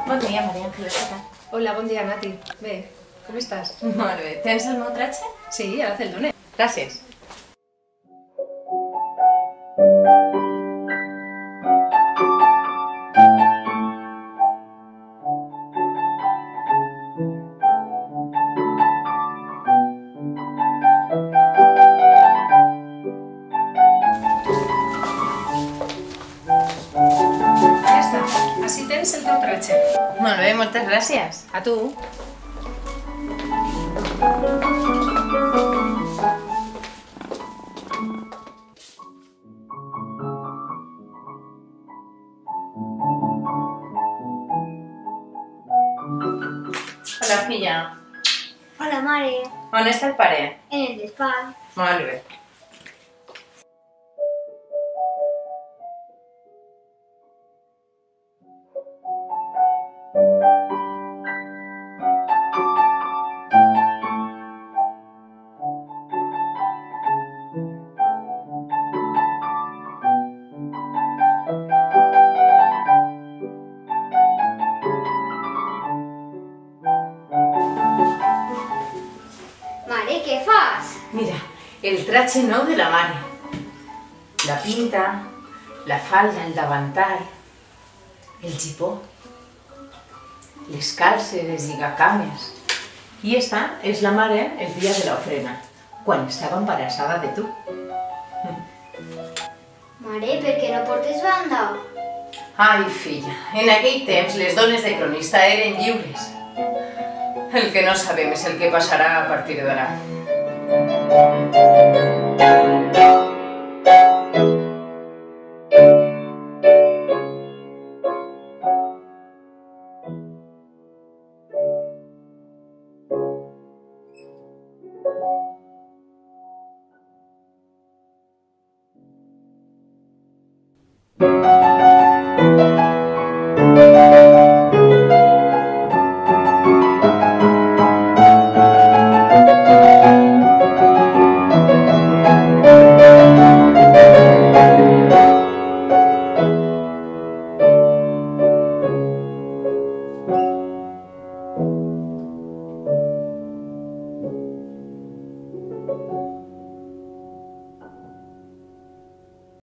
Bon dia, Maria Angeleta. Hola, bon dia, Nati. Bé, com estàs? Molt bé. Tens el meu tratge? Sí, ara te'l doné. Gràcies. Ja està. Així tens el teu tratge. Molt bé, moltes gràcies. A tu. Hola, filla. Hola, mare. On està el pare? En el despatx. Molt bé. Mare, què fas? Mira, el tratge nou de la mare. La pinta, la falda, el davantal, el gipó, les calces, les lligacames. I esta és la mare el dia de l'ofrena, quan estava embarassada de tu. Mare, per què no portes banda? Ai, filla, en aquell temps les dones de cronista eren lliures. El que no sabem és el que passarà a partir d'ara.